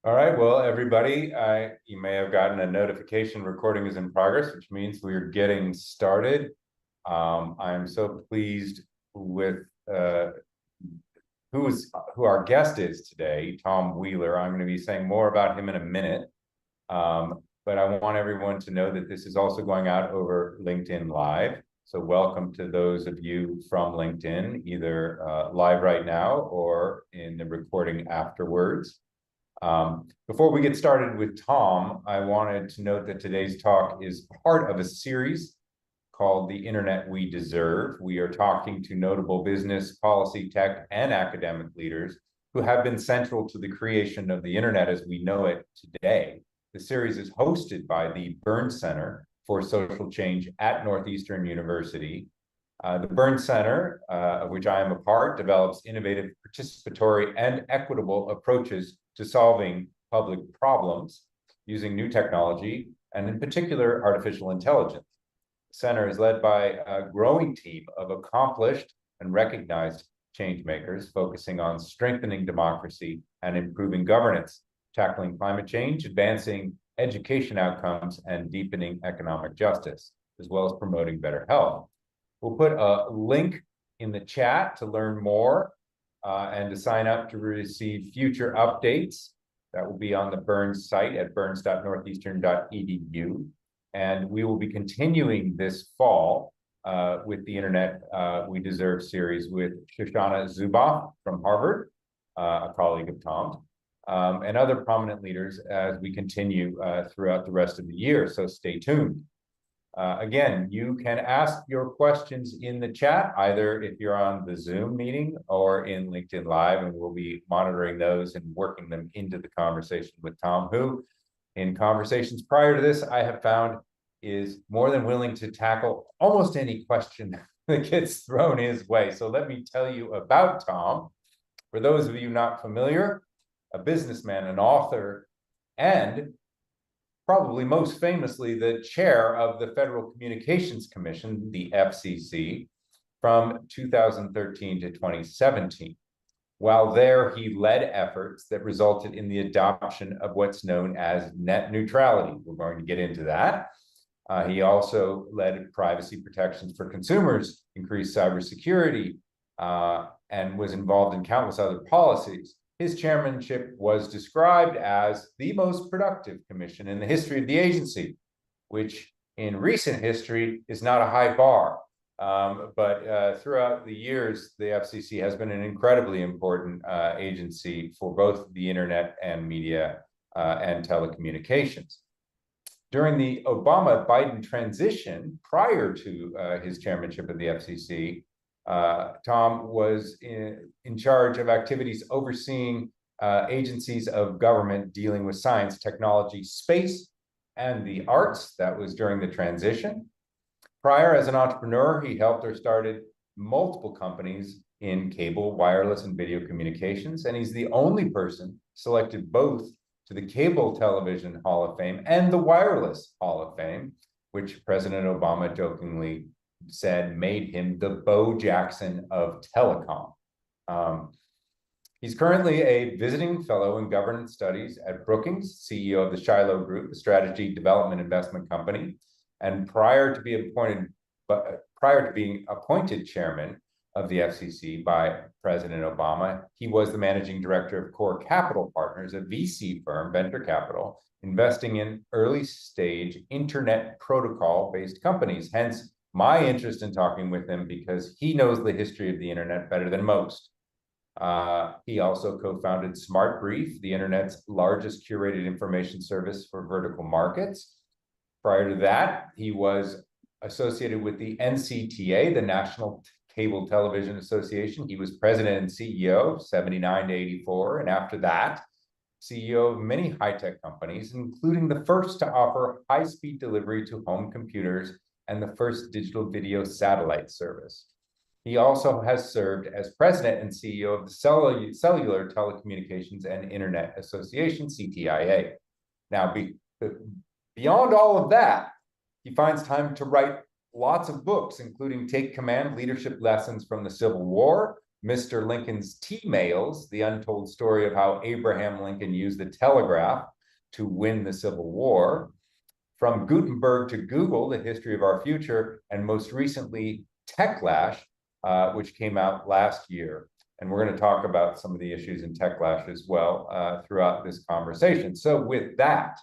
All right, well, everybody, you may have gotten a notification recording is in progress, which means we're getting started. I'm so pleased with who our guest is today, Tom Wheeler. I'm going to be saying more about him in a minute, but I want everyone to know that this is also going out over LinkedIn Live. So welcome to those of you from LinkedIn, either live right now or in the recording afterwards. Before we get started with Tom, I wanted to note that today's talk is part of a series called The Internet We Deserve. We are talking to notable business, policy, tech, and academic leaders who have been central to the creation of the Internet as we know it today. The series is hosted by the Burns Center for Social Change at Northeastern University. The Burns Center, of which I am a part, develops innovative, participatory, and equitable approaches to solving public problems using new technology, and in particular, artificial intelligence. The center is led by a growing team of accomplished and recognized change makers focusing on strengthening democracy and improving governance, tackling climate change, advancing education outcomes, and deepening economic justice, as well as promoting better health. We'll put a link in the chat to learn more and to sign up to receive future updates. That will be on the Burns site at burns.northeastern.edu. And we will be continuing this fall with the Internet We Deserve series with Shoshana Zuboff from Harvard, a colleague of Tom's, and other prominent leaders as we continue throughout the rest of the year. So stay tuned. Again, you can ask your questions in the chat, either if you're on the Zoom meeting or in LinkedIn Live, and we'll be monitoring those and working them into the conversation with Tom, who, in conversations prior to this, I have found is more than willing to tackle almost any question that gets thrown his way. So let me tell you about Tom. For those of you not familiar, a businessman, an author, and probably most famously the chair of the Federal Communications Commission, the FCC, from 2013 to 2017. While there, he led efforts that resulted in the adoption of what's known as net neutrality. We're going to get into that. He also led privacy protections for consumers, increased cybersecurity, and was involved in countless other policies. His chairmanship was described as the most productive commission in the history of the agency, which in recent history is not a high bar. But throughout the years, the FCC has been an incredibly important agency for both the internet and media and telecommunications. During the Obama-Biden transition, prior to his chairmanship of the FCC, Tom was in charge of activities overseeing agencies of government dealing with science, technology, space, and the arts. That was during the transition. Prior, as an entrepreneur, he helped or started multiple companies in cable, wireless, and video communications, and he's the only person selected both to the Cable Television Hall of Fame and the Wireless Hall of Fame, which President Obama jokingly said made him the Bo Jackson of telecom. He's currently a visiting fellow in governance studies at Brookings, CEO of the Shiloh Group, a strategy development investment company. And prior to being appointed chairman of the FCC by President Obama, he was the managing director of Core Capital Partners, a VC firm, venture capital, investing in early stage internet protocol-based companies. Hence, my interest in talking with him, because he knows the history of the internet better than most. He also co-founded SmartBrief, the internet's largest curated information service for vertical markets. Prior to that, he was associated with the NCTA, the National Cable Television Association. He was president and CEO, 79 to 84. And after that, CEO of many high-tech companies, including the first to offer high-speed delivery to home computers and the first digital video satellite service. He also has served as president and CEO of the Cellular Telecommunications and Internet Association, CTIA. Now, beyond all of that, he finds time to write lots of books, including Take Command, Leadership Lessons from the Civil War, Mr. Lincoln's T-mails, the untold story of how Abraham Lincoln used the telegraph to win the Civil War, from Gutenberg to Google, the history of our future, and most recently, Techlash, which came out last year. And we're going to talk about some of the issues in Techlash as well throughout this conversation. So with that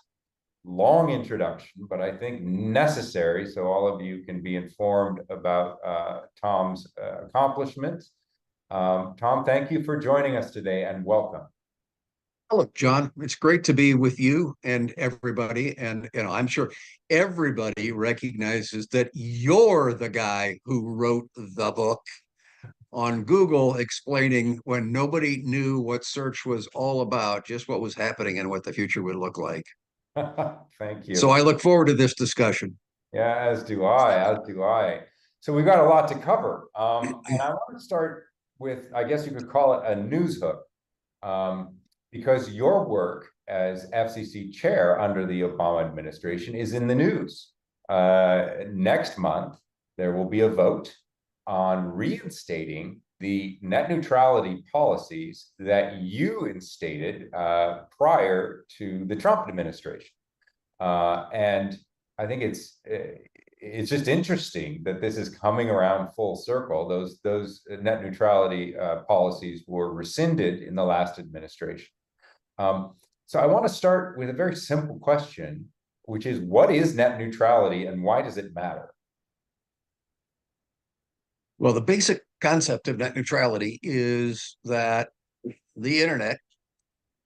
long introduction, but I think necessary so all of you can be informed about Tom's accomplishments. Tom, thank you for joining us today and welcome. Look, John, it's great to be with you and everybody. And I'm sure everybody recognizes that you're the guy who wrote the book on Google explaining when nobody knew what search was all about, just what was happening and what the future would look like. Thank you. So I look forward to this discussion. Yeah, as do I. So we've got a lot to cover. And I want to start with, I guess you could call it a news hook. Because your work as FCC chair under the Obama administration is in the news. Next month, there will be a vote on reinstating the net neutrality policies that you instated prior to the Trump administration. And I think it's just interesting that this is coming around full circle. Those net neutrality policies were rescinded in the last administration. So I want to start with a very simple question, which is, what is net neutrality and why does it matter? Well, the basic concept of net neutrality is that the internet,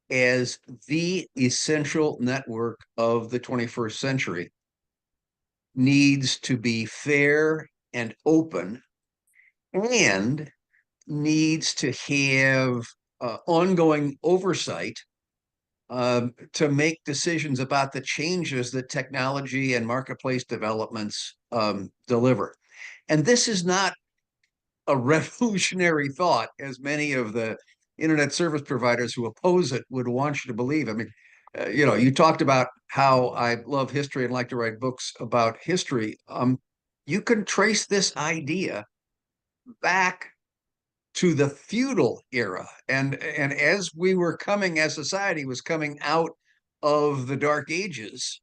as the essential network of the 21st century, needs to be fair and open and needs to have ongoing oversight to make decisions about the changes that technology and marketplace developments deliver. And this is not a revolutionary thought, as many of the internet service providers who oppose it would want you to believe. I mean, you talked about how I love history and like to write books about history. You can trace this idea back to the feudal era. And as we were coming, as society was coming out of the Dark Ages,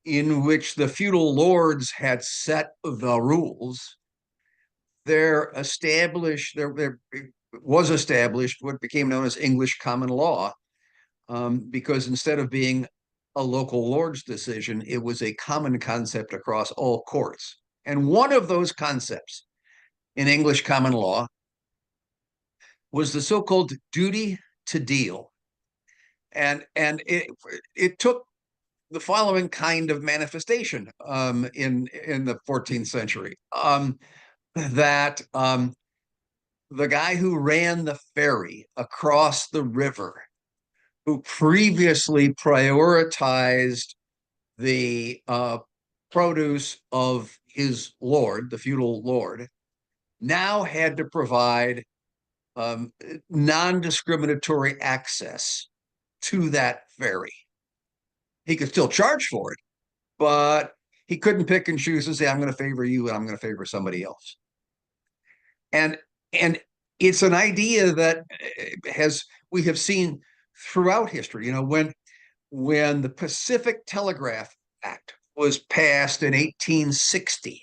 in which the feudal lords had set the rules, there was established what became known as English common law, because instead of being a local lord's decision, it was a common concept across all courts. And one of those concepts in English common law was the so-called duty to deal. And it took the following kind of manifestation in the 14th century. That the guy who ran the ferry across the river, who previously prioritized the produce of his lord, the feudal lord, now had to provide non-discriminatory access to that ferry. He could still charge for it, but he couldn't pick and choose and say, I'm going to favor you and I'm going to favor somebody else. And it's an idea that we have seen throughout history. When the Pacific Telegraph Act was passed in 1860,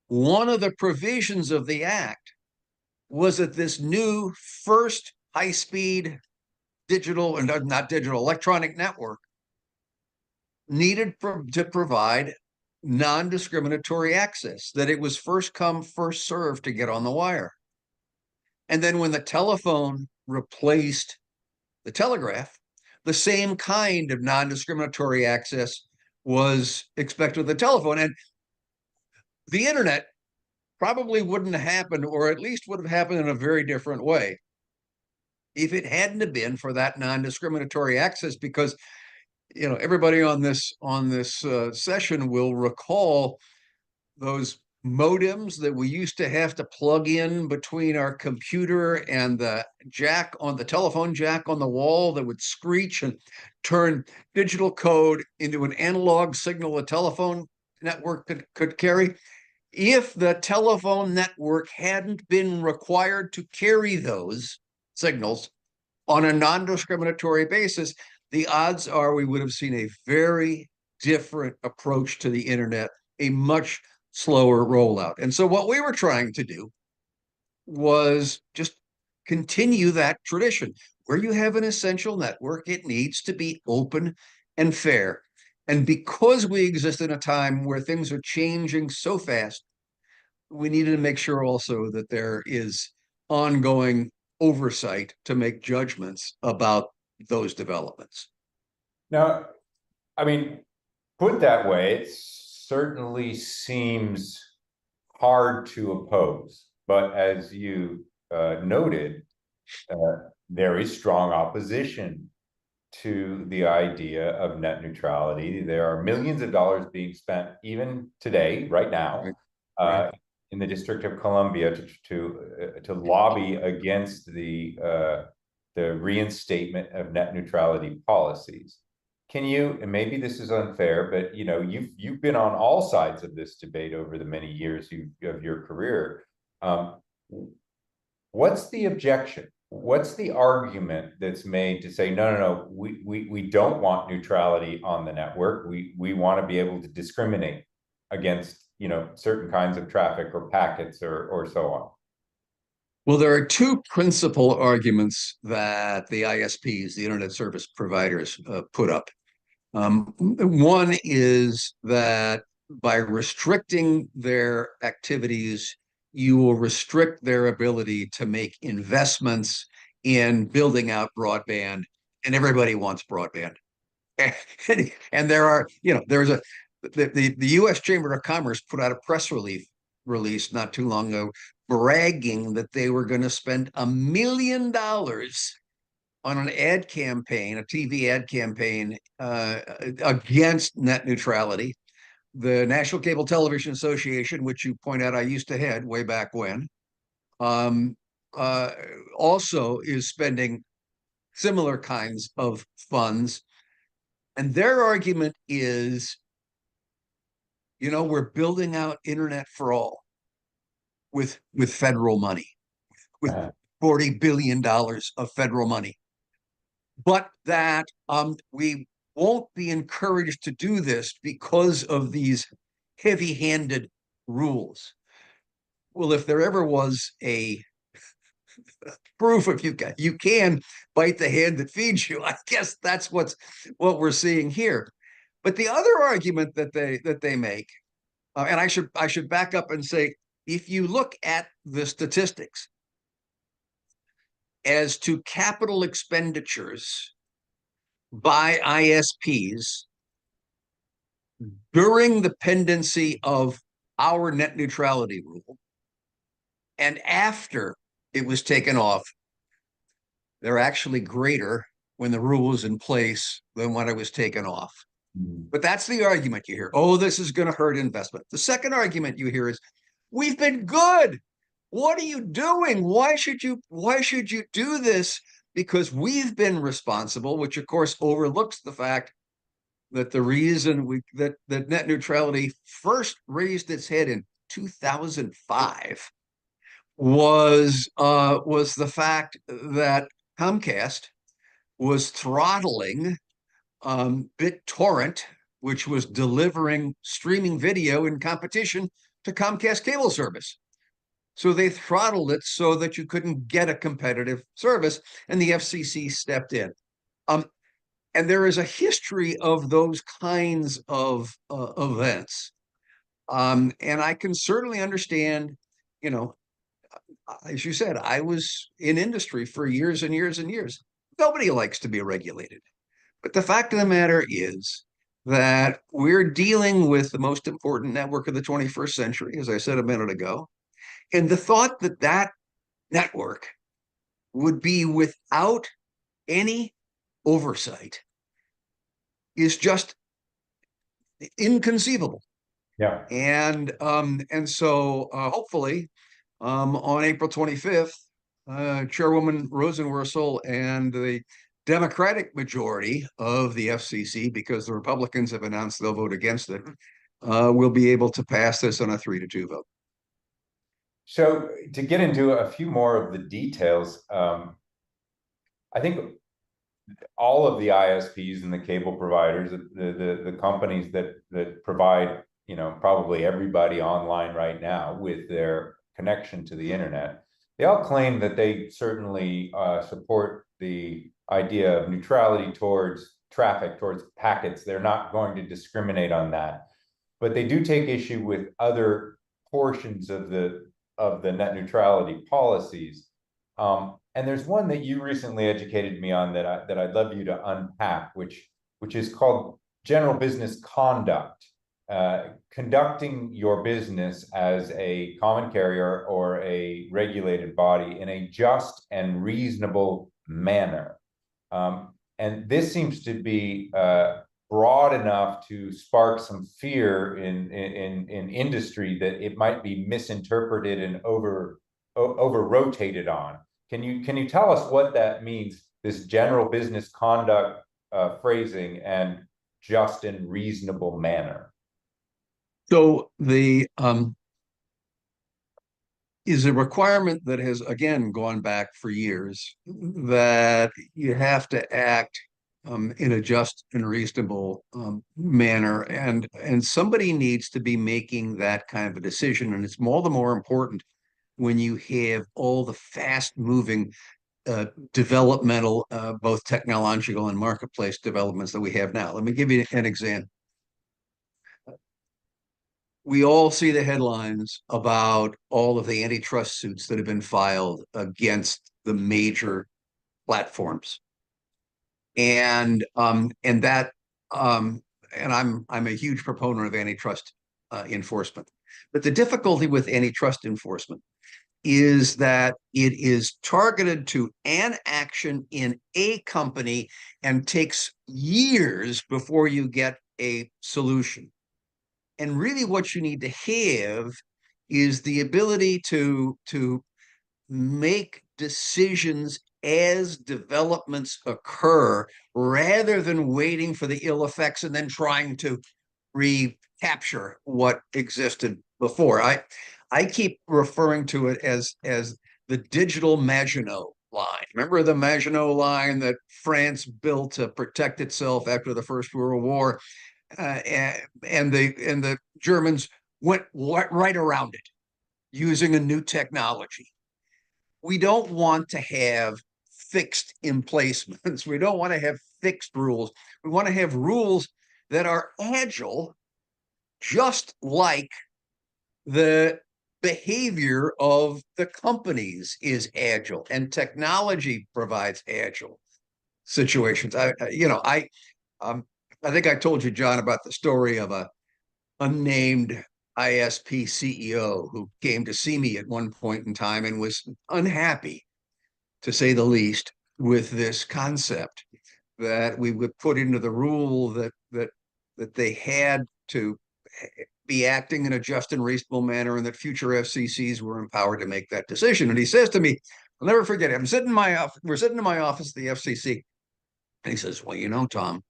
one of the provisions of the act was that this new first high-speed digital, and not digital, electronic network needed to provide non-discriminatory access, that it was first come, first served to get on the wire. And then when the telephone replaced the telegraph, the same kind of non-discriminatory access was expected of the telephone. And the internet probably wouldn't have happened, or at least would have happened in a very different way, if it hadn't have been for that non-discriminatory access. Because everybody on this session will recall those modems that we used to have to plug in between our computer and the jack on the telephone jack on the wall that would screech and turn digital code into an analog signal a telephone network could carry. if the telephone network hadn't been required to carry those signals on a non-discriminatory basis, the odds are we would have seen a very different approach to the internet, a much slower rollout. And so what we were trying to do was just continue that tradition. Where you have an essential network, it needs to be open and fair. And because we exist in a time where things are changing so fast, we needed to make sure also that there is ongoing oversight to make judgments about those developments. Now, I mean, put that way, it certainly seems hard to oppose, but as you noted, there is strong opposition to the idea of net neutrality. There are millions of dollars being spent even today, right now, Right. in the District of Columbia to lobby against the reinstatement of net neutrality policies. Can you, and maybe this is unfair, but you know, you've been on all sides of this debate over the many years of your career. What's the objection? What's the argument that's made to say, no, we don't want neutrality on the network. We want to be able to discriminate against, you know, certain kinds of traffic or packets or so on? Well, there are two principal arguments that the ISPs, the internet service providers, put up. One is that by restricting their activities, you will restrict their ability to make investments in building out broadband, and everybody wants broadband. And there are, you know, there's the U.S. Chamber of Commerce put out a press release not too long ago, bragging that they were going to spend $1 million on an ad campaign, a TV ad campaign against net neutrality. The National Cable Television Association, which you point out I used to head way back when, also is spending similar kinds of funds. And their argument is, you know, we're building out internet for all with federal money, with $40 billion of federal money. But that we won't be encouraged to do this because of these heavy-handed rules. Well, if there ever was a proof of you can bite the hand that feeds you, I guess that's what we're seeing here. But the other argument that they make, and I should back up and say, if you look at the statistics as to capital expenditures by ISPs during the pendency of our net neutrality rule and after it was taken off, they're actually greater when the rule was in place than when it was taken off. But that's the argument you hear. Oh, this is going to hurt investment. The second argument you hear is, we've been good. What are you doing? Why should you do this? Because we've been responsible, which of course overlooks the fact that the reason that net neutrality first raised its head in 2005 was the fact that Comcast was throttling BitTorrent, which was delivering streaming video in competition to Comcast cable service. So they throttled it so that you couldn't get a competitive service, and the FCC stepped in. And there is a history of those kinds of events. And I can certainly understand, you know, as you said, I was in industry for years and years and years. Nobody likes to be regulated. But the fact of the matter is that we're dealing with the most important network of the 21st century, as I said a minute ago. And the thought that that network would be without any oversight is just inconceivable. Yeah. And so hopefully on April 25th, Chairwoman Rosenworcel and the Democratic majority of the FCC, because the Republicans have announced they'll vote against it, we'll be able to pass this on a 3-2 vote. So to get into a few more of the details, I think all of the ISPs and the cable providers, the companies that provide, you know, probably everybody online right now with their connection to the internet, they all claim that they certainly support the idea of neutrality towards traffic, towards packets. They're not going to discriminate on that, but they do take issue with other portions of the net neutrality policies. And there's one that you recently educated me on that I'd love you to unpack, which is called general business conduct. Conducting your business as a common carrier or a regulated body in a just and reasonable manner. And this seems to be broad enough to spark some fear in industry that it might be misinterpreted and over rotated on. Can you tell us what that means, this general business conduct phrasing and just and reasonable manner? So the is a requirement that has again gone back for years, that you have to act in a just and reasonable manner, and somebody needs to be making that kind of a decision, and it's all the more important when you have all the fast moving developmental, both technological and marketplace developments that we have now. Let me give you an example. We all see the headlines about all of the antitrust suits that have been filed against the major platforms, and that and I'm a huge proponent of antitrust enforcement. But the difficulty with antitrust enforcement is that it is targeted to an action in a company and takes years before you get a solution. And really what you need to have is the ability to make decisions as developments occur, rather than waiting for the ill effects and then trying to recapture what existed before. I keep referring to it as the digital Maginot Line. Remember the Maginot Line that France built to protect itself after the First World War? And the Germans went right around it using a new technology. We don't want to have fixed emplacements. We don't want to have fixed rules. We want to have rules that are agile, just like the behavior of the companies is agile, and technology provides agile situations. I think I told you, John, about the story of a unnamed ISP CEO who came to see me at one point in time and was unhappy, to say the least, with this concept that we would put into the rule that they had to be acting in a just and reasonable manner, and that future FCCs were empowered to make that decision. And he says to me, I'll never forget it. We're sitting in my office at the FCC, and he says, "Well, you know, Tom,"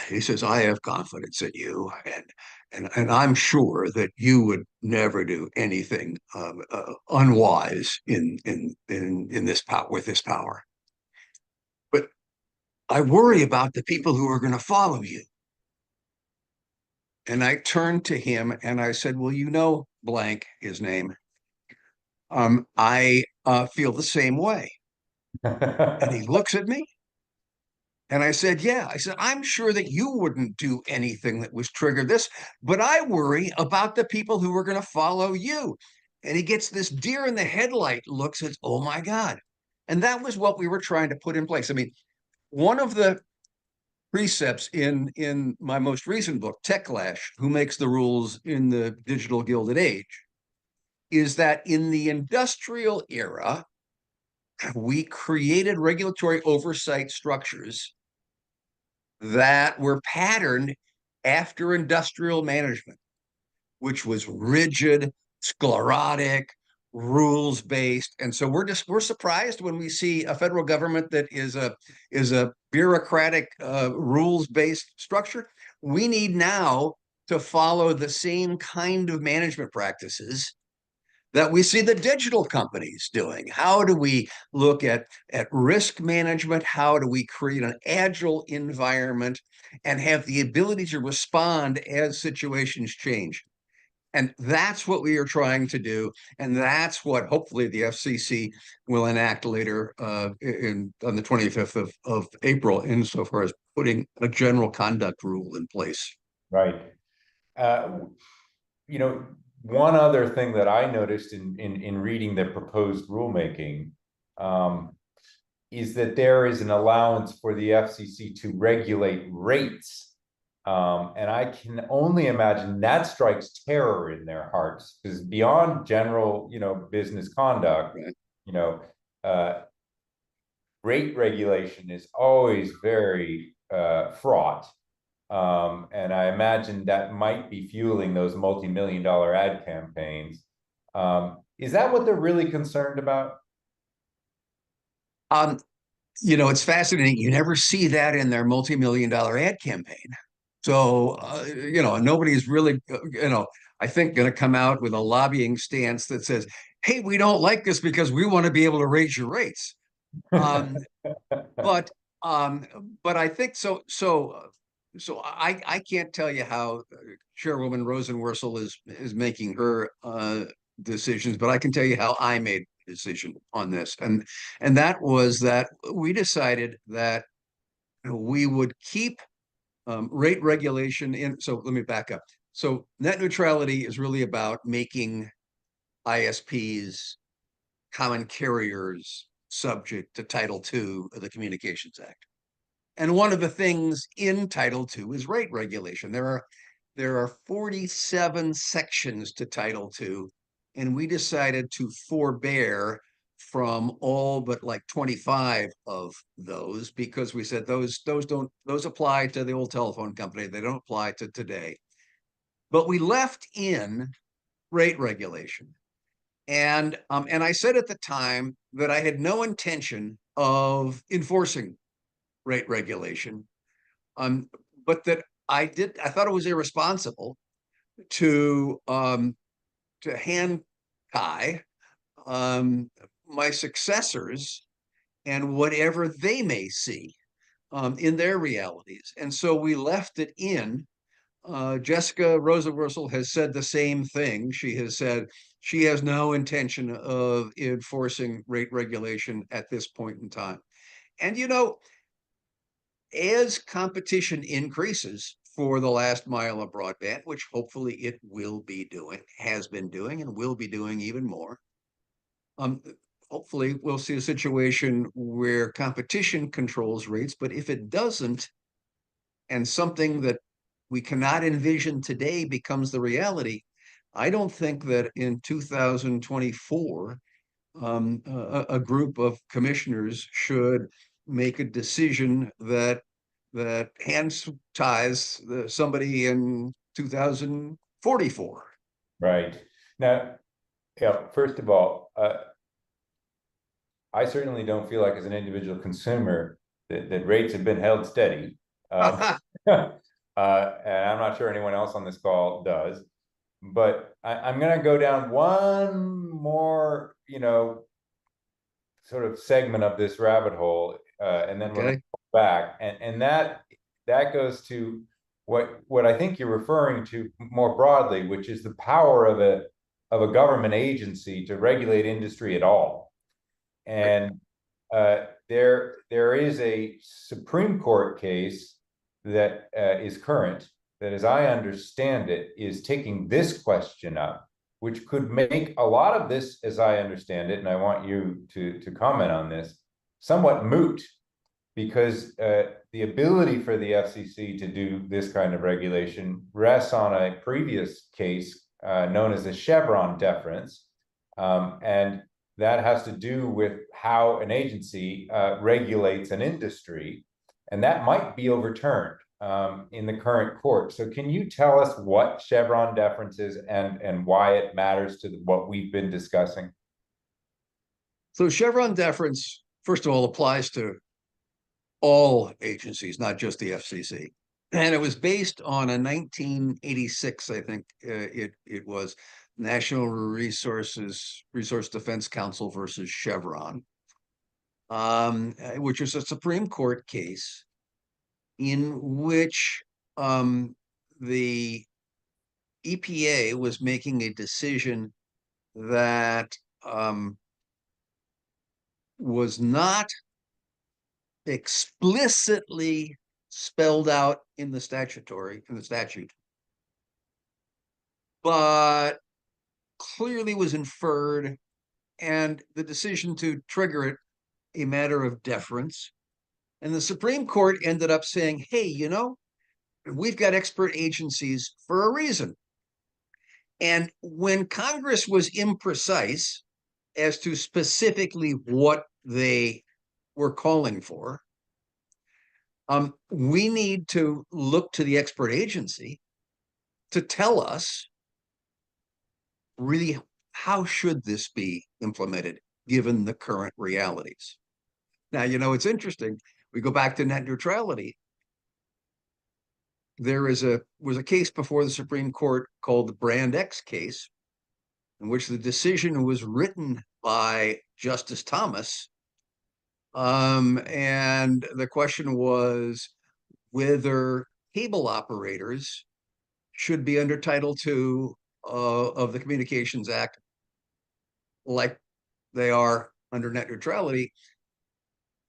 he says, "I have confidence in you, and I'm sure that you would never do anything unwise in this power, with this power. But I worry about the people who are going to follow you." And I turned to him and I said, "Well, you know, blank, his name, I feel the same way." And he looks at me. And I said, "Yeah." I said, "I'm sure that you wouldn't do anything that was trigger this, but I worry about the people who are going to follow you." And he gets this deer in the headlight look, says, "Oh my God." And that was what we were trying to put in place. I mean, one of the precepts in my most recent book, Techlash, Who Makes the Rules in the Digital Gilded Age, is that in the industrial era, we created regulatory oversight structures that were patterned after industrial management, which was rigid, sclerotic, rules-based. And so we're surprised when we see a federal government that is a bureaucratic, rules-based structure. We need now to follow the same kind of management practices that we see the digital companies doing? How do we look at risk management? How do we create an agile environment and have the ability to respond as situations change? And that's what we are trying to do. And that's what hopefully the FCC will enact later on the 25th of April, insofar as putting a general conduct rule in place. Right. Uh, you know, one other thing that I noticed in reading the proposed rulemaking is that there is an allowance for the FCC to regulate rates. And I can only imagine that strikes terror in their hearts, because beyond general, business conduct, right. Rate regulation is always very fraught. And I imagine that might be fueling those multi-million-dollar ad campaigns. Is that what they're really concerned about? It's fascinating. You never see that in their multi-million-dollar ad campaign. So, nobody's really, I think going to come out with a lobbying stance that says, hey, we don't like this because we want to be able to raise your rates. But I think so. So I can't tell you how Chairwoman Rosenworcel is making her decisions, but I can tell you how I made a decision on this, and that was that we decided that we would keep rate regulation in. So let me back up. So net neutrality is really about making ISPs, common carriers, subject to Title II of the Communications Act. And one of the things in Title II is rate regulation. There are 47 sections to Title II, and we decided to forbear from all but like 25 of those, because we said those apply to the old telephone company. They don't apply to today. But we left in rate regulation. And I said at the time that I had no intention of enforcing rate regulation, but that I thought it was irresponsible to hand tie my successors and whatever they may see in their realities. And so we left it in. Jessica Rosenworcel has said the same thing. She has said she has no intention of enforcing rate regulation at this point in time. And, as competition increases for the last mile of broadband, which hopefully it will be doing, has been doing, and will be doing even more, hopefully we'll see a situation where competition controls rates. But if it doesn't, and something that we cannot envision today becomes the reality, I don't think that in 2024, a group of commissioners should make a decision that hands ties somebody in 2044. Right. Now, first of all, I certainly don't feel like, as an individual consumer, that rates have been held steady. And I'm not sure anyone else on this call does. But I'm going to go down one more, sort of segment of this rabbit hole, and then we'll go back. And that goes to what I think you're referring to more broadly, which is the power of a government agency to regulate industry at all. And there is a Supreme Court case that is current, that, as I understand it, is taking this question up, which could make a lot of this, as I understand it, and I want you to comment on this, somewhat moot, because the ability for the FCC to do this kind of regulation rests on a previous case known as the Chevron deference, and that has to do with how an agency regulates an industry, and that might be overturned in the current court. So can you tell us what Chevron deference is and why it matters to what we've been discussing? So Chevron deference, first of all, applies to all agencies, not just the FCC. And it was based on a 1986, I think it was, National Resource Defense Council versus Chevron, which was a Supreme Court case in which the EPA was making a decision that was not explicitly spelled out in the statute, but clearly was inferred, and the decision to trigger it a matter of deference. And the Supreme Court ended up saying, hey, you know, we've got expert agencies for a reason. And when Congress was imprecise as to specifically what they were calling for, we need to look to the expert agency to tell us really how should this be implemented given the current realities. Now, you know, it's interesting. We go back to net neutrality. There was a case before the Supreme Court called the Brand X case, in which the decision was written by Justice Thomas. And the question was whether cable operators should be under Title II of the Communications Act, like they are under net neutrality.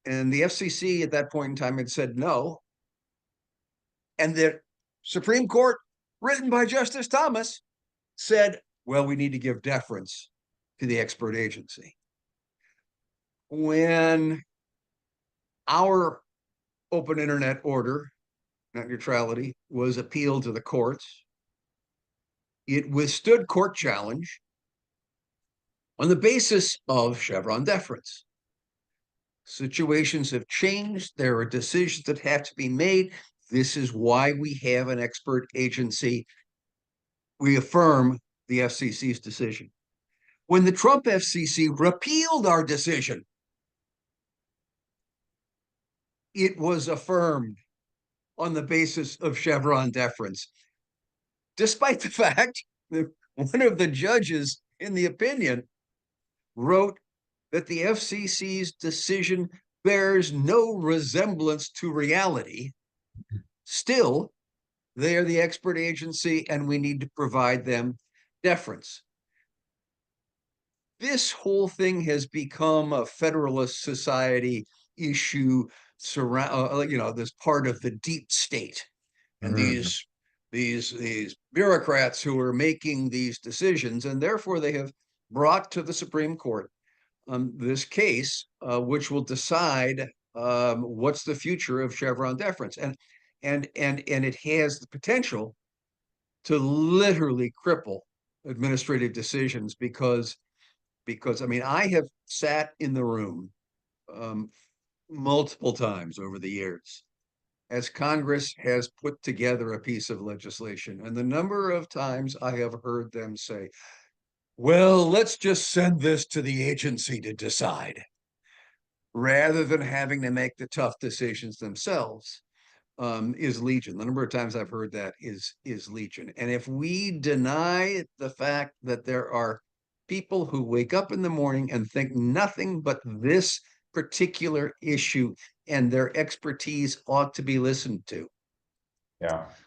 And the FCC at that point in time had said no. And the Supreme Court, written by Justice Thomas, said, well, we need to give deference to the expert agency. When our open internet order, net neutrality, was appealed to the courts, it withstood court challenge on the basis of Chevron deference. Situations have changed. There are decisions that have to be made. This is why we have an expert agency. We affirm the FCC's decision. When the Trump FCC repealed our decision, it was affirmed on the basis of Chevron deference, despite the fact that one of the judges in the opinion wrote that the FCC's decision bears no resemblance to reality. Still, they are the expert agency, and we need to provide them deference. This whole thing has become a Federalist Society issue, this part of the deep state, and these bureaucrats who are making these decisions, and therefore they have brought to the Supreme Court this case, which will decide what's the future of Chevron deference, and it has the potential to literally cripple administrative decisions because I mean, I have sat in the room multiple times over the years as Congress has put together a piece of legislation, and the number of times I have heard them say, well, let's just send this to the agency to decide, rather than having to make the tough decisions themselves, is legion. The number of times I've heard that is legion. And if we deny the fact that there are people who wake up in the morning and think nothing but this particular issue and their expertise ought to be listened to,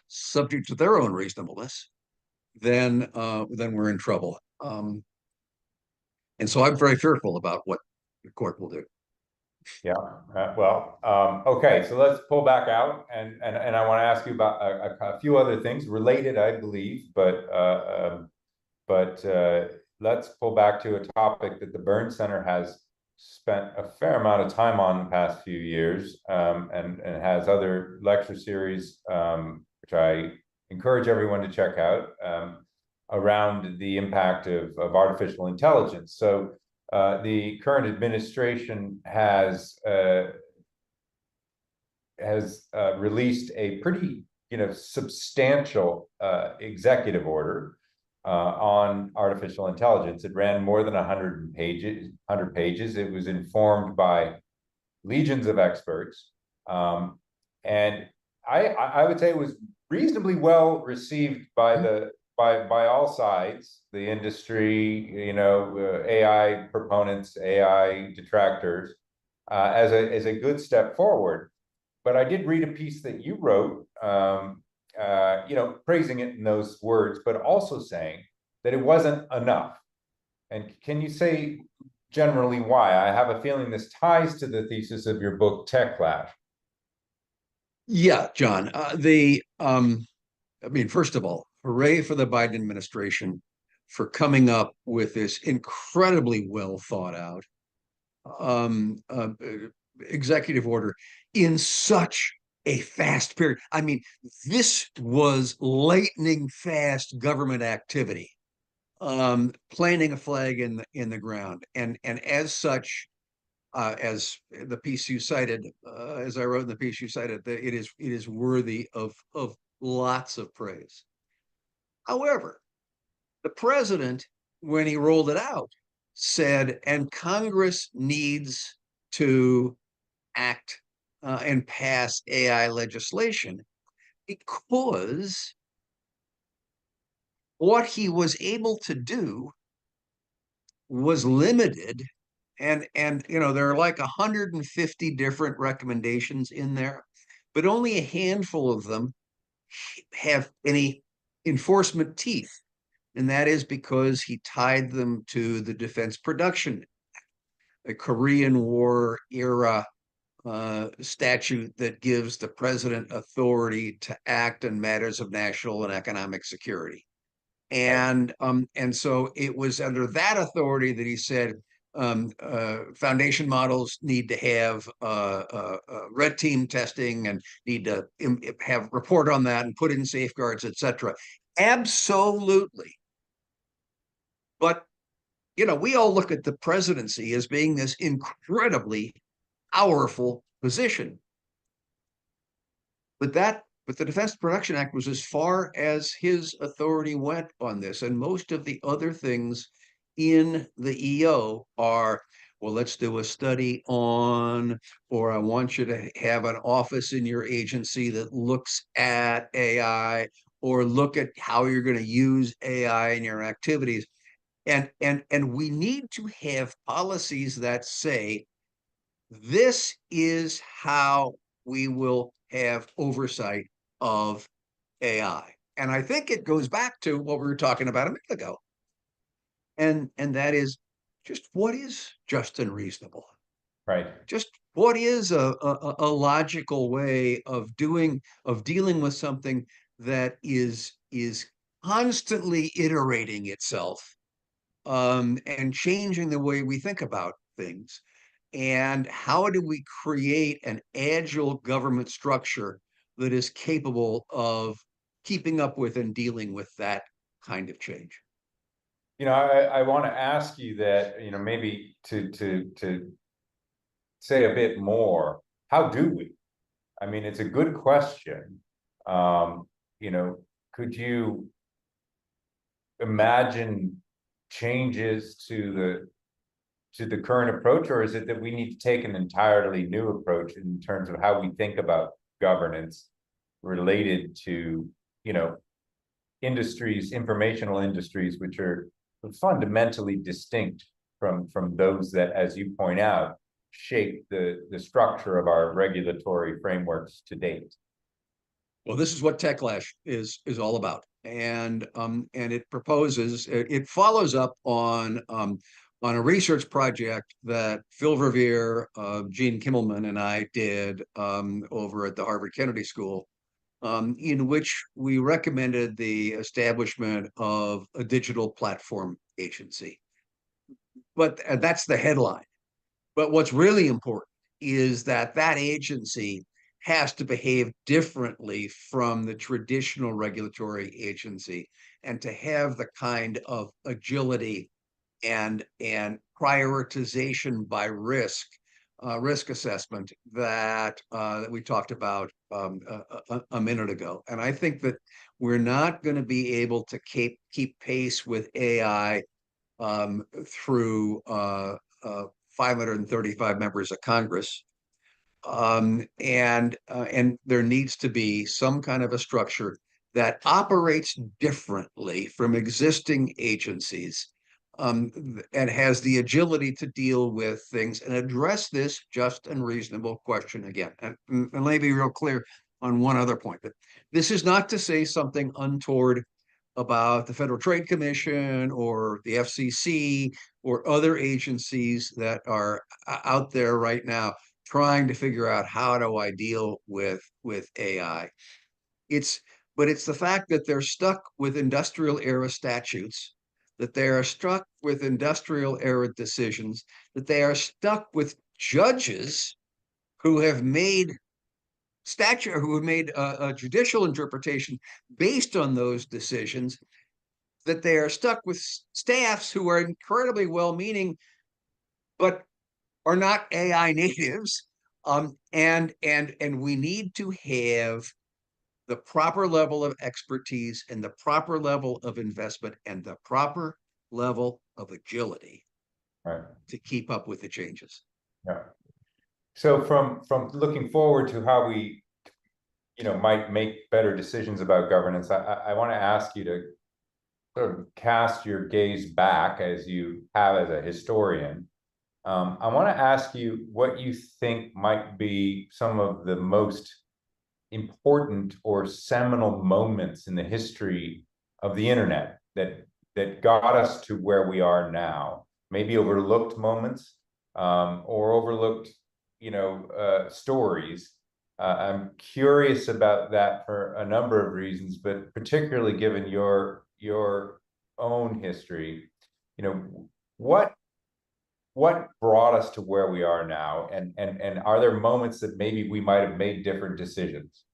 subject to their own reasonableness, then we're in trouble. And so I'm very fearful about what the court will do. Yeah, okay, so let's pull back out, and I want to ask you about a few other things related, I believe, but let's pull back to a topic that the Burns Center has spent a fair amount of time on the past few years, and has other lecture series, which I encourage everyone to check out, around the impact of artificial intelligence. So the current administration has released a pretty substantial executive order on artificial intelligence. It ran more than 100 pages. It was informed by legions of experts, and I would say it was reasonably well received by the by all sides, the industry, AI proponents, AI detractors, as a good step forward. But I did read a piece that you wrote, praising it in those words, but also saying that it wasn't enough. And can you say generally why? I have a feeling this ties to the thesis of your book, Tech Clash. Yeah, John. I mean, first of all, hooray for the Biden administration for coming up with this incredibly well thought out um, uh, executive order in such a fast period. I mean, this was lightning fast government activity, planting a flag in the ground, and as such, as the piece you cited, as I wrote in the piece you cited, that it is worthy of lots of praise. However, the president, when he rolled it out, said, and Congress needs to act and pass AI legislation because what he was able to do was limited. And there are like 150 different recommendations in there, but only a handful of them have any enforcement teeth. And that is because he tied them to the Defense Production, a Korean War era statute that gives the president authority to act in matters of national and economic security. Right. And so it was under that authority that he said foundation models need to have red team testing and need to have report on that and put in safeguards, etc. Absolutely. But we all look at the presidency as being this incredibly powerful position. But the Defense Production Act was as far as his authority went on this. And most of the other things in the EO are, well, let's do a study on, or I want you to have an office in your agency that looks at AI, or look at how you're going to use AI in your activities. And we need to have policies that say, this is how we will have oversight of AI. And I think it goes back to what we were talking about a minute ago. And that is just what is just and reasonable. Right. Just what is a logical way of dealing with something that is constantly iterating itself and changing the way we think about things. And how do we create an agile government structure that is capable of keeping up with and dealing with that kind of change? I want to ask you that, maybe to say a bit more. How do we? I mean, it's a good question. Um, could you imagine changes to the current approach, or is it that we need to take an entirely new approach in terms of how we think about governance related to, industries, informational industries, which are fundamentally distinct from those that, as you point out, shape the structure of our regulatory frameworks to date? Well, this is what TechLash is all about, and it follows up on a research project that Phil Revere, Gene Kimmelman, and I did over at the Harvard Kennedy School, in which we recommended the establishment of a digital platform agency. But that's the headline. But what's really important is that that agency has to behave differently from the traditional regulatory agency, and to have the kind of agility and prioritization by risk, risk assessment that we talked about a minute ago. And I think that we're not going to be able to keep pace with AI through 535 members of Congress. And there needs to be some kind of a structure that operates differently from existing agencies, and has the agility to deal with things and address this just and reasonable question again. And let me be real clear on one other point, that this is not to say something untoward about the Federal Trade Commission or the FCC or other agencies that are out there right now trying to figure out, how do I deal with AI? It's but it's the fact that they're stuck with industrial era statutes, that they are stuck with industrial era decisions, that they are stuck with judges who have made a judicial interpretation based on those decisions, that they are stuck with staffs who are incredibly well-meaning but are not AI natives. And we need to have the proper level of expertise and the proper level of investment and the proper level of agility Right. to keep up with the changes. Yeah. So from looking forward to how we, might make better decisions about governance, I want to ask you to sort of cast your gaze back, as you have as a historian. I want to ask you what you think might be some of the most important or seminal moments in the history of the internet that got us to where we are now. Maybe overlooked moments, or overlooked, stories. I'm curious about that for a number of reasons, but particularly given your own history, what brought us to where we are now, and are there moments that maybe we might have made different decisions?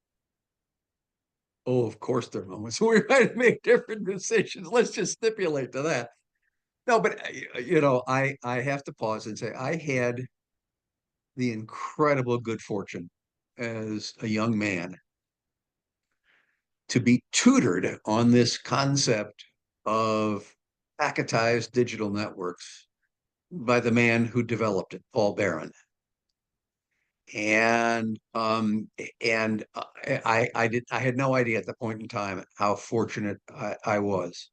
Oh, of course there are moments where we might make different decisions. Let's just stipulate to that. No, but I have to pause and say I had the incredible good fortune as a young man to be tutored on this concept of packetized digital networks by the man who developed it, Paul Barron. And I had no idea at the point in time how fortunate I was.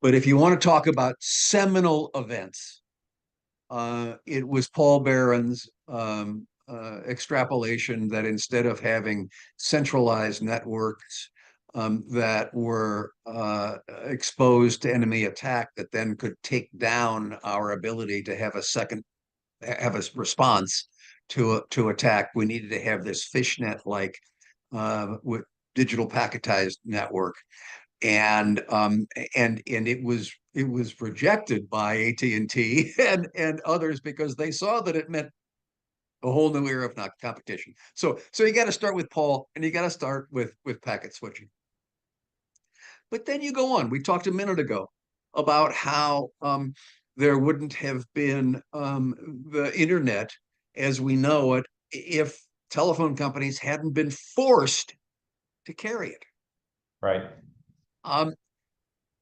But if you want to talk about seminal events, it was Paul Barron's extrapolation that instead of having centralized networks that were exposed to enemy attack, that then could take down our ability to have a response to attack, we needed to have this fishnet-like with digital packetized network. And it was rejected by AT&T and others because they saw that it meant a whole new era of not competition. So you got to start with Paul, and you got to start with packet switching. But then you go on. We talked a minute ago about how there wouldn't have been the internet as we know it if telephone companies hadn't been forced to carry it. Right.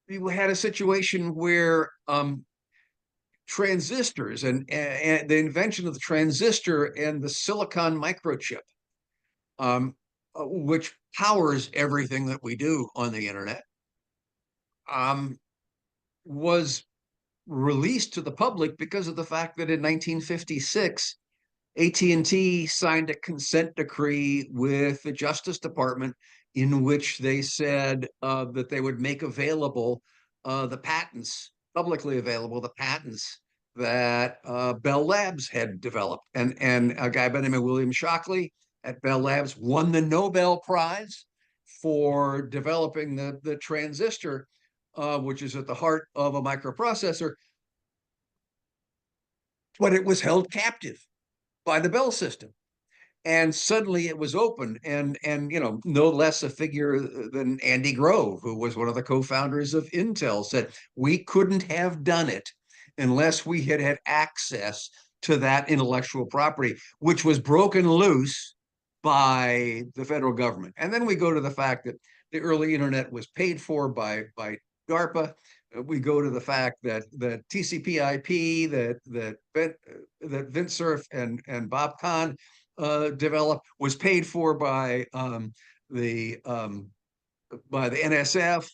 We had a situation where transistors and the invention of the transistor and the silicon microchip, which powers everything that we do on the internet, was released to the public because of the fact that in 1956, AT&T signed a consent decree with the Justice Department in which they said that they would make available the patents, publicly available, the patents that Bell Labs had developed. And a guy by the name of William Shockley at Bell Labs won the Nobel Prize for developing the transistor, which is at the heart of a microprocessor, but it was held captive by the Bell system. And suddenly it was open, and no less a figure than Andy Grove, who was one of the co-founders of Intel, said we couldn't have done it unless we had had access to that intellectual property, which was broken loose by the federal government. And then we go to the fact that the early internet was paid for by DARPA. We go to the fact that TCP/IP, that Vint Cerf and Bob Kahn developed, was paid for the NSF,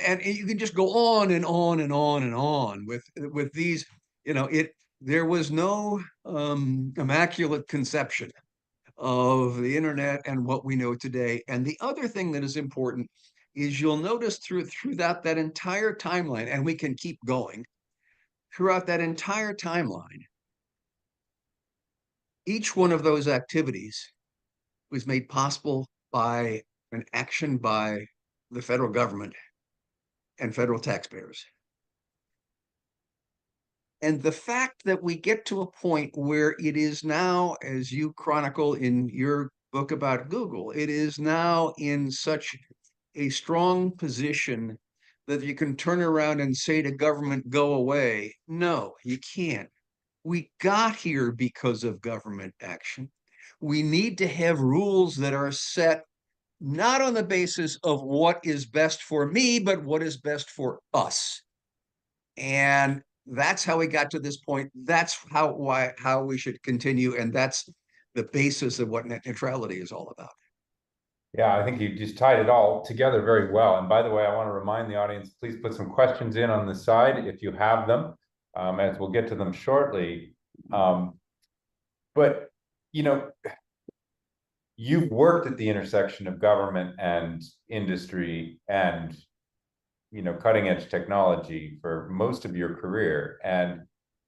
and you can just go on and on and on and on with these. There was no immaculate conception of the internet and what we know today. And the other thing that is important is you'll notice throughout that entire timeline, and we can keep going throughout that entire timeline, each one of those activities was made possible by an action by the federal government and federal taxpayers. And the fact that we get to a point where it is now, as you chronicle in your book about Google, it is now in such a strong position that you can turn around and say to government, go away. No, you can't. We got here because of government action. We need to have rules that are set not on the basis of what is best for me, but what is best for us. And that's how we got to this point. That's how we should continue. And that's the basis of what net neutrality is all about. Yeah, I think you just tied it all together very well. And by the way, I want to remind the audience, please put some questions in on the side if you have them, as we'll get to them shortly. But, you've worked at the intersection of government and industry and, cutting edge technology for most of your career. And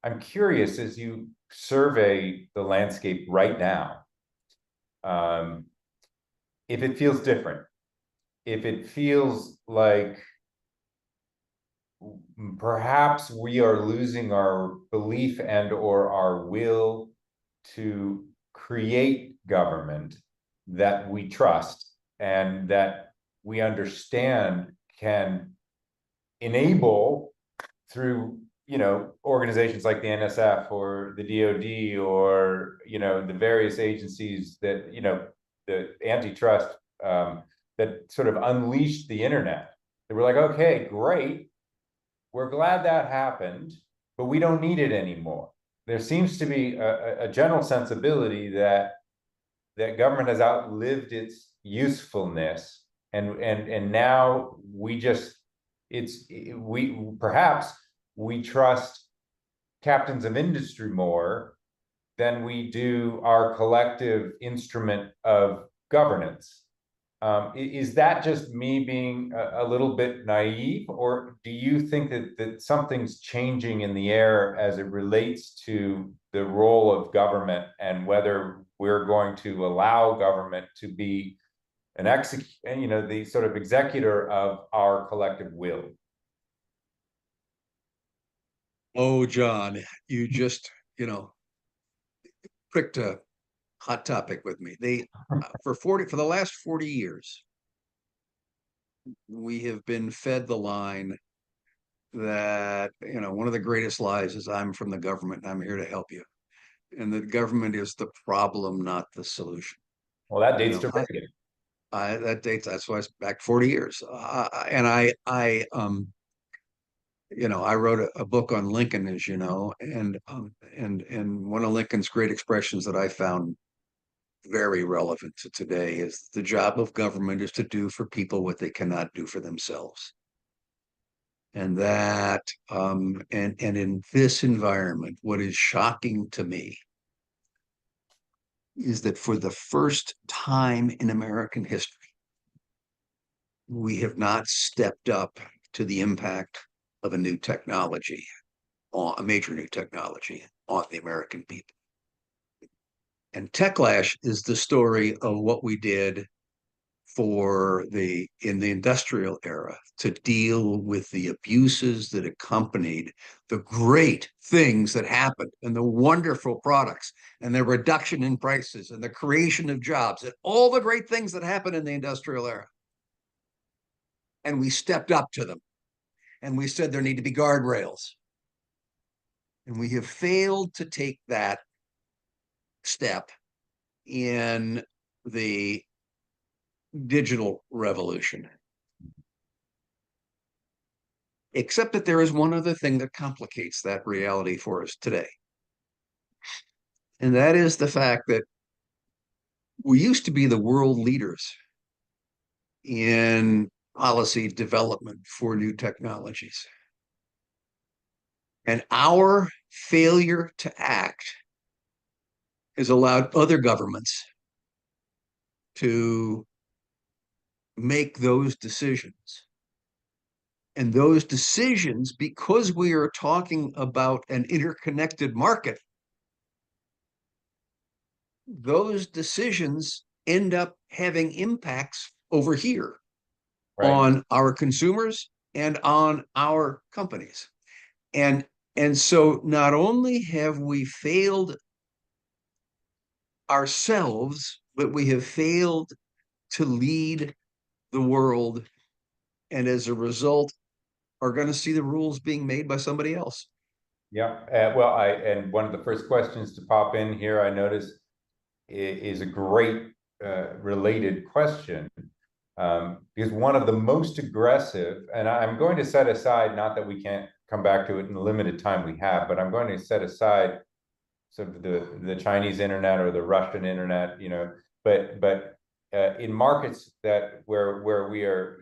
I'm curious, as you survey the landscape right now, if it feels different, if it feels like perhaps we are losing our belief and or our will to create government that we trust and that we understand can enable through organizations like the NSF or the DoD or the various agencies that the antitrust that sort of unleashed the internet. They were like, okay, great, we're glad that happened, but we don't need it anymore. There seems to be a general sensibility that government has outlived its usefulness, and now we trust captains of industry more than we do our collective instrument of governance. Is that just me being a little bit naive, or do you think that something's changing in the air as it relates to the role of government and whether we're going to allow government to be the sort of executor of our collective will? Oh, John, you just, pricked a hot topic with me. For the last 40 years, we have been fed the line that, one of the greatest lies is I'm from the government and I'm here to help you. And the government is the problem, not the solution. Well, that dates to Reagan. That's why it's back 40 years. I wrote a book on Lincoln, as you know, and one of Lincoln's great expressions that I found very relevant to today is the job of government is to do for people what they cannot do for themselves. And that, and in this environment, what is shocking to me is that for the first time in American history, we have not stepped up to the impact of a new technology, a major new technology on the American people. And Techlash is the story of what we did in the industrial era to deal with the abuses that accompanied the great things that happened and the wonderful products and the reduction in prices and the creation of jobs and all the great things that happened in the industrial era. And we stepped up to them. And we said there need to be guardrails. And we have failed to take that step in the digital revolution. Except that there is one other thing that complicates that reality for us today. And that is the fact that we used to be the world leaders in policy development for new technologies. And our failure to act has allowed other governments to make those decisions. And those decisions, because we are talking about an interconnected market, those decisions end up having impacts over here Right. on our consumers and on our companies. And so not only have we failed ourselves, but we have failed to lead the world. And as a result, are going to see the rules being made by somebody else. Yeah. Well, and one of the first questions to pop in here, I noticed, is a great related question. Because one of the most aggressive, and I'm going to set aside, not that we can't come back to it in the limited time we have, but I'm going to set aside sort of the Chinese internet or the Russian internet, but in markets where we are,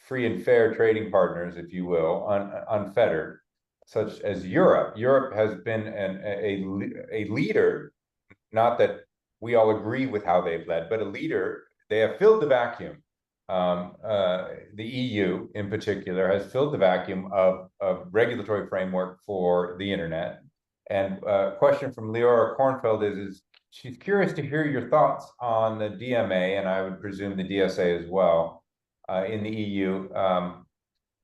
free and fair trading partners, if you will, unfettered, such as Europe. Europe has been a leader, not that we all agree with how they've led, but a leader. They have filled the vacuum. The EU in particular has filled the vacuum of regulatory framework for the internet. And a question from Leora Kornfeld is she's curious to hear your thoughts on the DMA, and I would presume the DSA as well, in the EU,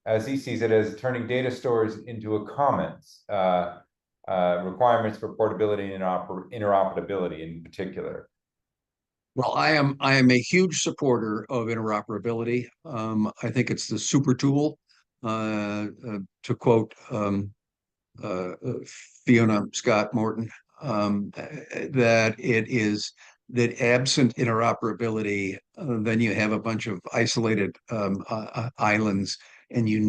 as he sees it as turning data stores into a commons, requirements for portability and interoperability in particular. Well, I am a huge supporter of interoperability. I think it's the super tool, to quote Fiona Scott Morton, that it is that absent interoperability, then you have a bunch of isolated islands, and you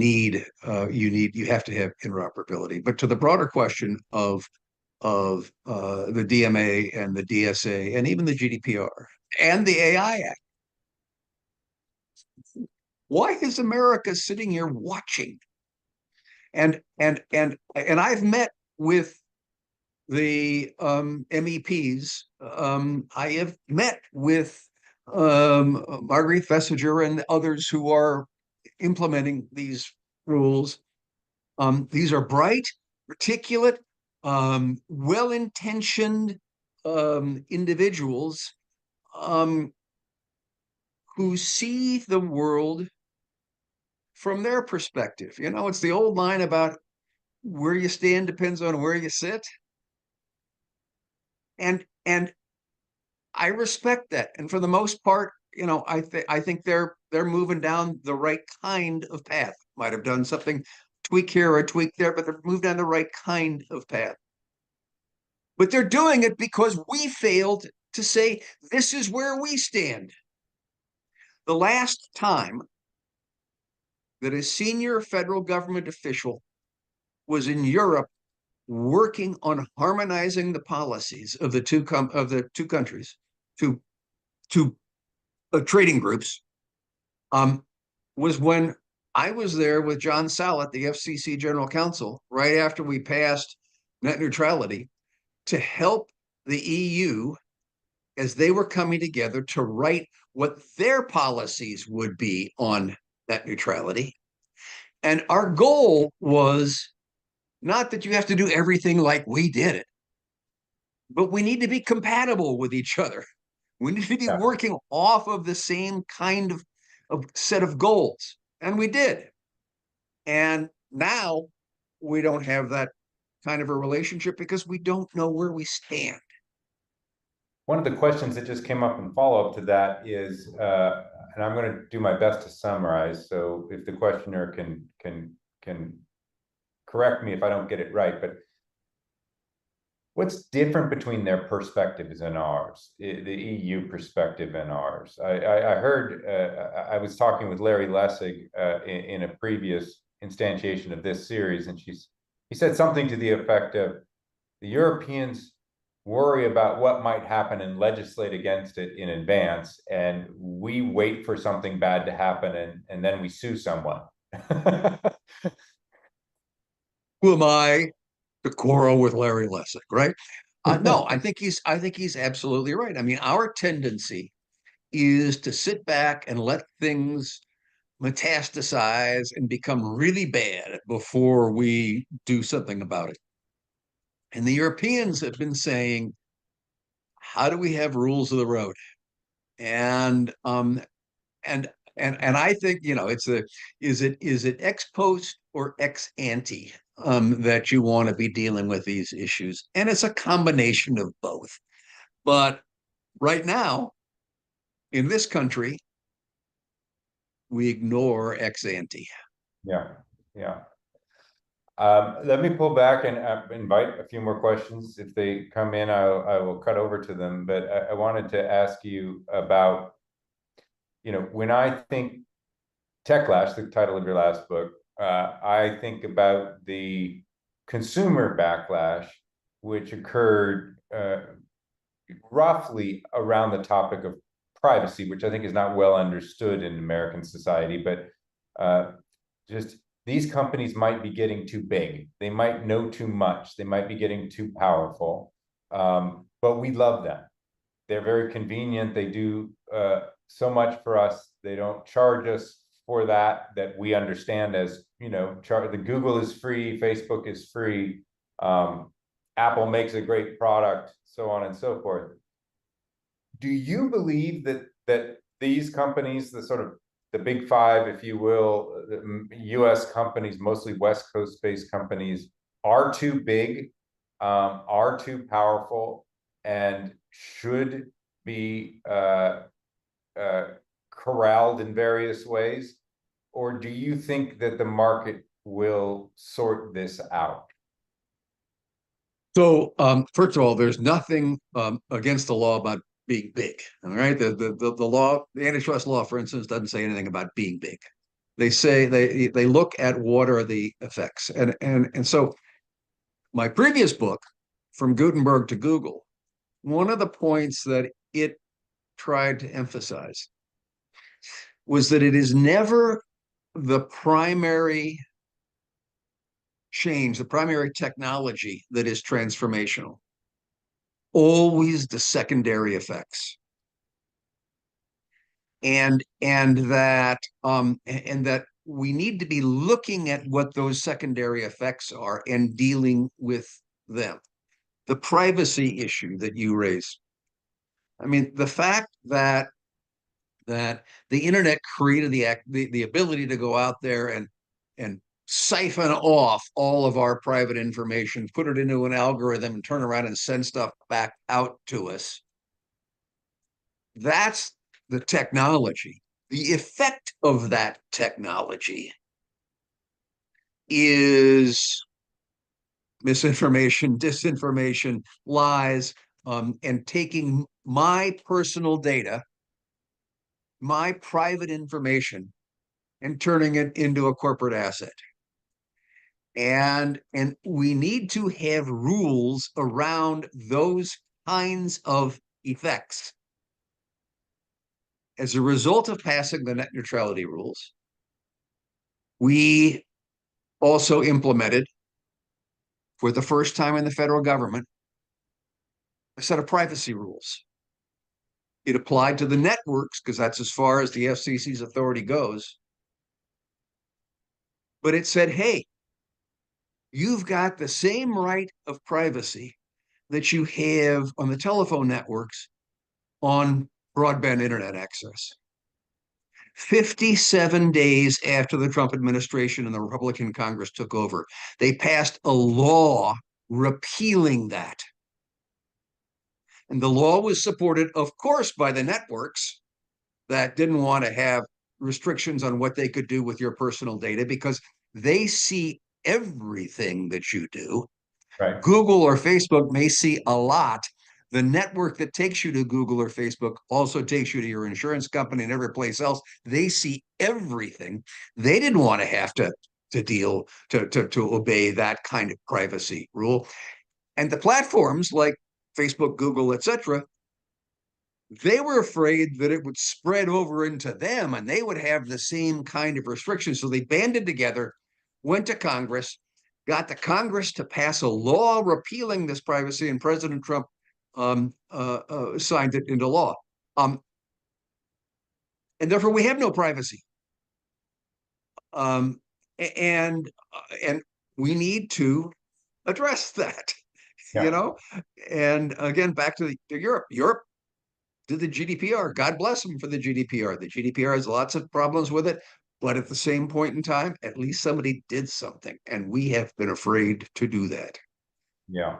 have to have interoperability. But to the broader question of the DMA and the DSA and even the GDPR and the AI Act, why is America sitting here watching? And I've met with the MEPs. I have met with Marguerite Vestager and others who are implementing these rules. These are bright, articulate, well-intentioned individuals who see the world from their perspective. It's the old line about where you stand depends on where you sit. And I respect that. And for the most part, I think they're moving down the right kind of path. Might have done something, tweak here or tweak there, but they're moved down the right kind of path. But they're doing it because we failed to say, this is where we stand. The last time that a senior federal government official was in Europe working on harmonizing the policies of the two countries, two trading groups, was when I was there with John Salat, the FCC General Counsel, right after we passed net neutrality, to help the EU as they were coming together to write what their policies would be on net neutrality. And our goal was not that you have to do everything like we did it, but we need to be compatible with each other. We need to be working off of the same kind of set of goals. And we did. And now we don't have that kind of a relationship because we don't know where we stand. One of the questions that just came up in follow-up to that is, and I'm going to do my best to summarize, so if the questioner can correct me if I don't get it right, but what's different between their perspectives and ours, the EU perspective and ours? I heard, I was talking with Larry Lessig in a previous instantiation of this series, and he said something to the effect of the Europeans worry about what might happen and legislate against it in advance, and we wait for something bad to happen and then we sue someone. Who am I to quarrel with Larry Lessig, right? No, I think he's absolutely right. I mean, our tendency is to sit back and let things metastasize and become really bad before we do something about it. And the Europeans have been saying, how do we have rules of the road? And and and I think, you know, it's a is it ex post or ex ante that you want to be dealing with these issues? And it's a combination of both. But right now, in this country, we ignore ex ante. Yeah, yeah. Let me pull back and invite a few more questions. If they come in, I will cut over to them. But I wanted to ask you about, you know, when I think Techlash, the title of your last book, I think about the consumer backlash, which occurred roughly around the topic of privacy, which I think is not well understood in American society, but just these companies might be getting too big. They might know too much. They might be getting too powerful, but we love them. They're very convenient. They do so much for us. They don't charge us for that we understand as, you know, the Google is free, Facebook is free, Apple makes a great product, so on and so forth. Do you believe that these companies, the sort of the big five, if you will, US companies, mostly West Coast based companies, are too big, are too powerful, and should be corralled in various ways? Or do you think that the market will sort this out? So, first of all, there's nothing against the law about being big. All right, the law, the antitrust law, for instance, doesn't say anything about being big. They say they look at what are the effects, and so my previous book, From Gutenberg to Google, one of the points that it tried to emphasize was that it is never the primary change, the primary technology that is transformational. Always the secondary effects. And that we need to be looking at what those secondary effects are and dealing with them. The privacy issue that you raise. I mean, the fact that the internet created the ability to go out there and siphon off all of our private information, put it into an algorithm, and turn around and send stuff back out to us. That's the technology. The effect of that technology is misinformation, disinformation, lies, and taking my personal data, my private information, and turning it into a corporate asset. And we need to have rules around those kinds of effects. As a result of passing the net neutrality rules, we also implemented, for the first time in the federal government, a set of privacy rules. It applied to the networks because that's as far as the FCC's authority goes. But it said, hey, you've got the same right of privacy that you have on the telephone networks on broadband internet access. 57 days after the Trump administration and the Republican Congress took over, they passed a law repealing that. And the law was supported, of course, by the networks that didn't want to have restrictions on what they could do with your personal data because they see everything that you do. Right. Google or Facebook may see a lot. The network that takes you to Google or Facebook also takes you to your insurance company and every place else. They see everything. They didn't want to have to obey that kind of privacy rule. And the platforms like Facebook, Google, etc., they were afraid that it would spread over into them and they would have the same kind of restrictions. So they banded together, went to Congress, got the Congress to pass a law repealing this privacy, and President Trump signed it into law. And therefore, we have no privacy. Um, and we need to address that, you know. And again, back to Europe. Europe did the GDPR. God bless them for the GDPR. The GDPR has lots of problems with it, but at the same point in time, at least somebody did something, and we have been afraid to do that. Yeah,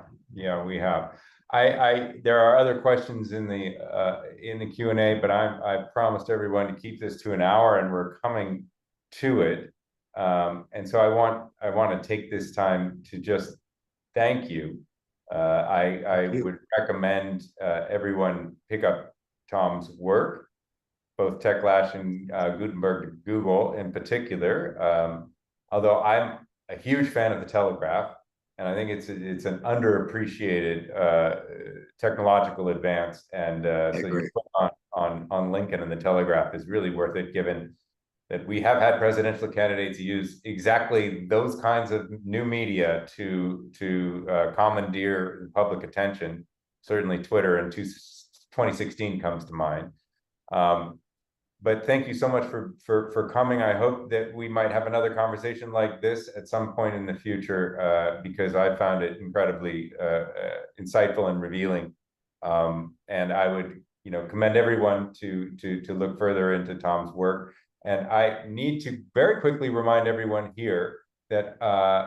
we have. There are other questions in the Q&A, but I promised everyone to keep this to an hour, and we're coming to it. And so I want to take this time to just thank you. I would recommend everyone pick up Tom's work, both TechLash and Gutenberg Google in particular. Although I'm a huge fan of the Telegraph, and I think it's an underappreciated technological advance. And so you put on Lincoln and the Telegraph is really worth it, given that we have had presidential candidates use exactly those kinds of new media to commandeer public attention. Certainly Twitter in 2016 comes to mind. But thank you so much for coming. I hope that we might have another conversation like this at some point in the future, because I found it incredibly insightful and revealing. And I would, commend everyone to look further into Tom's work. And I need to very quickly remind everyone here that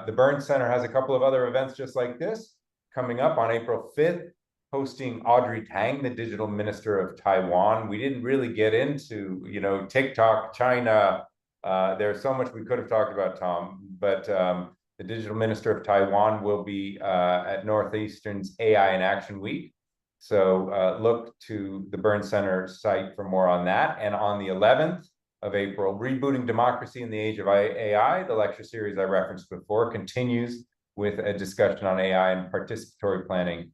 the Burns Center has a couple of other events just like this coming up on April 5th, hosting Audrey Tang, the digital minister of Taiwan. We didn't really get into, TikTok, China. There's so much we could have talked about, Tom, but the digital minister of Taiwan will be at Northeastern's AI in Action Week. So look to the Burns Center site for more on that. And on the 11th of April, Rebooting Democracy in the Age of AI, the lecture series I referenced before, continues with a discussion on AI and participatory planning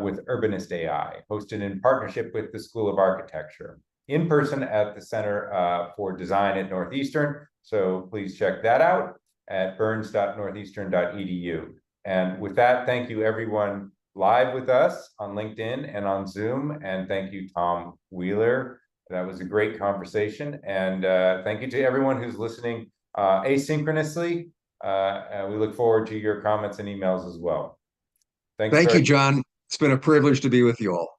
with Urbanist AI, hosted in partnership with the School of Architecture, in person at the Center for Design at Northeastern. So please check that out at burns.northeastern.edu. And with that, thank you everyone live with us on LinkedIn and on Zoom. And thank you, Tom Wheeler. That was a great conversation. And thank you to everyone who's listening asynchronously. We look forward to your comments and emails as well. Thank you, John. It's been a privilege to be with you all.